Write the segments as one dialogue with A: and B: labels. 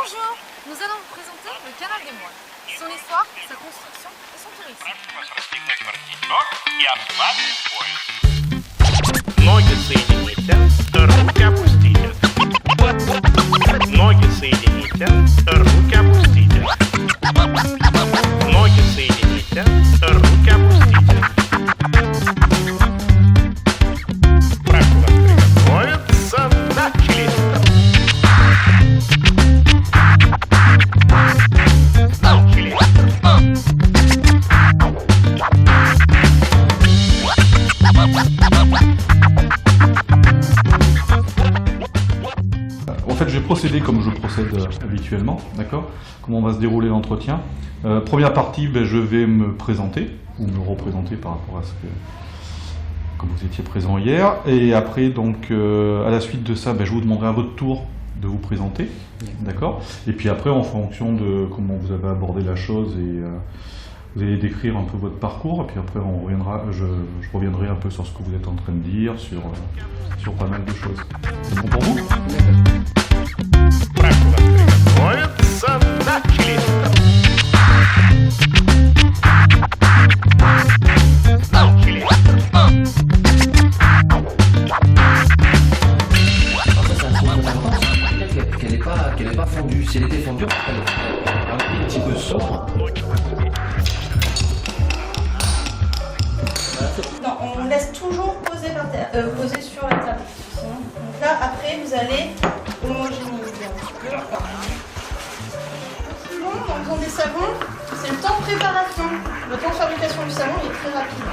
A: Bonjour, nous allons vous présenter le canal des Moines, son histoire, sa construction et son tourisme.
B: Ноги соедините, руки опустите. Ноги соедините, руки опустите. Ноги соедините, руки опустите. Прошу вас приготовиться, начали.
C: En fait, je vais procéder comme je procède habituellement, d'accord? Comment va se dérouler l'entretien? Première partie, je vais me présenter, ou me représenter par rapport à ce que, comme vous étiez présent hier. Et après, donc, à la suite de ça, je vous demanderai à votre tour de vous présenter, d'accord? Et puis après, en fonction de comment vous avez abordé la chose, et vous allez décrire un peu votre parcours, et puis après, je reviendrai un peu sur ce que vous êtes en train de dire, sur pas mal de choses. C'est bon pour vous?
B: Прошу вас приготовиться, начали.
D: Qu'elle n'est pas fondue. Si elle était fondue, elle a pris un petit peu de soufre.
E: Non, on laisse toujours poser par terre, poser sur la table. Donc là, après, vous allez homogénéiser un petit peu. Plus long, en faisant des savons, c'est le temps de préparation. Le temps de fabrication du savon il est très rapide.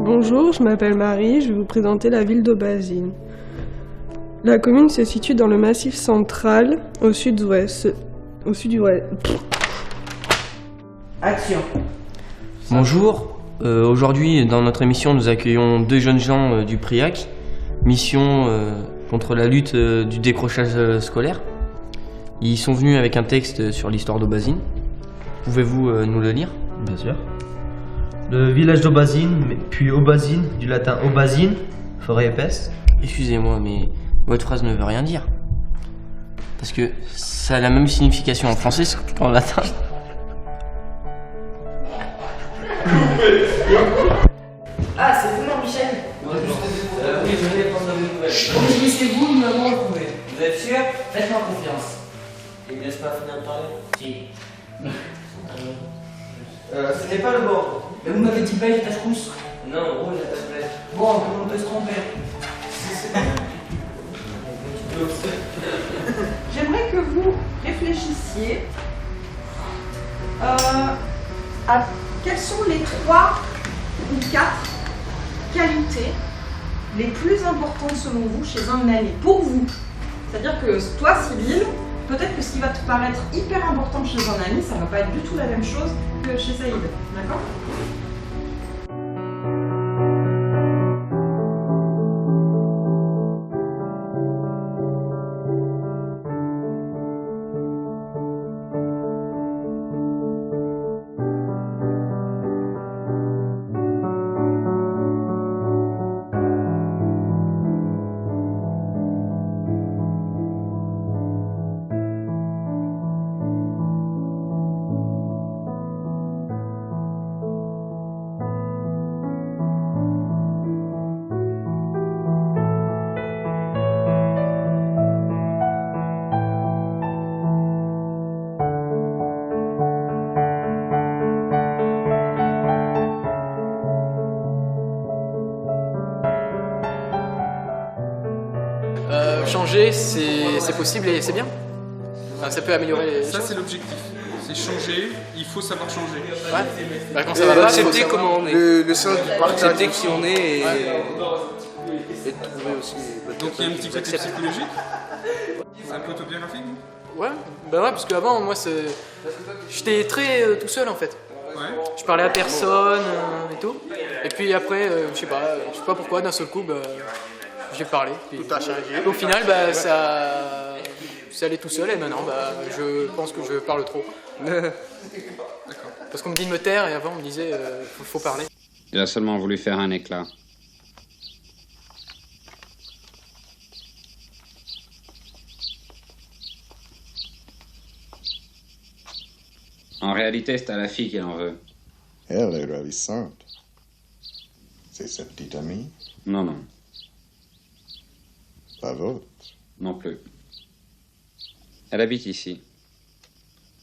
F: Bonjour, je m'appelle Marie, je vais vous présenter la ville d'Aubazine. La commune se situe dans le Massif central, au sud-ouest.
D: Action. Bonjour, aujourd'hui dans notre émission nous accueillons deux jeunes gens du Priac, mission contre la lutte du décrochage scolaire. Ils sont venus avec un texte sur l'histoire d'Aubazine. Pouvez-vous nous le lire?
G: Bien sûr. Le village d'Aubazine, puis Aubazine, du latin Aubazine, forêt épaisse.
D: Excusez-moi, mais votre phrase ne veut rien dire. Parce que ça a la même signification en français qu'en latin.
H: Ah, c'est vous, non, Michel?
D: Oui, je vais prendre de vos nouvelles. Oui, c'est vous, nous l'avons retrouvé. Vous êtes sûr? Faites-moi confiance. Il ne laisse pas finir de parler? Si.
G: Ce n'est pas le bord.
H: Mais vous m'avez dit beige, tache rousse.
D: Non, rouge, la tache blanche.
H: Bon, comment on peut se tromper?
E: J'aimerais que vous réfléchissiez à quelles sont les 3 ou 4 qualités les plus importantes selon vous chez un ami, pour vous. C'est-à-dire que toi, Sybille, peut-être que ce qui va te paraître hyper important chez un ami, ça ne va pas être du tout la même chose que chez Saïd. D'accord ?
I: Changer, c'est possible et c'est bien. Enfin, ça peut améliorer les
J: Ça,
I: choses.
J: c'est l'objectif. C'est changer, il faut savoir changer.
I: Ouais. Bah, quand ça va pas,
K: accepter
I: faut
K: comment on est. Le sens du partage, accepter qui on est et de trouver aussi.
J: Donc il y a un petit côté psychologique. C'est un peu autobiographique.
I: Ouais, bah ouais, parce qu'avant, moi, j'étais très tout seul en fait.
J: Ouais.
I: Je parlais à personne et tout. Et puis après, je sais pas pourquoi, d'un seul coup, j'ai parlé. Puis,
J: Tout a changé.
I: au final, ça allait tout seul et maintenant, je pense que je parle trop. Parce qu'on me dit de me taire et avant on me disait faut parler.
L: Il a seulement voulu faire un éclat. En réalité, c'est à la fille qu'il en veut.
M: Elle est ravissante. C'est sa petite amie?
L: Non, non.
M: Pas votre?
L: Non plus. Elle habite ici.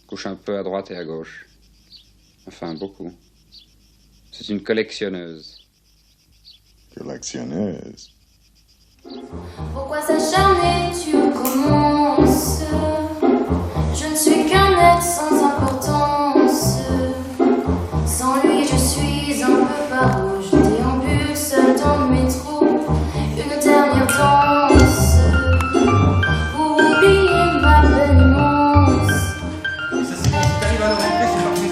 L: Couche un peu à droite et à gauche. Enfin, beaucoup. C'est une collectionneuse.
M: Collectionneuse?
N: Pourquoi s'acharner, tu commences? Je ne suis qu'un être sans importance. Sans lui, je suis un peu farouche. Déambule seul dans le métro. Une dernière danse pour oublier ma peine immense.
H: Ça c'est bon, si t'arrives à le rentrer, c'est parfait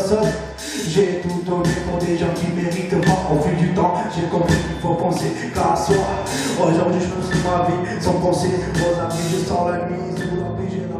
H: ça.
O: J'ai tout donné pour des gens qui méritent pas. Au fil du temps, j'ai compris qu'il faut penser qu'à soi. Aujourd'hui, je construis ma vie sans penser aux amis. Je sors la nuit sous la vie, j'ai la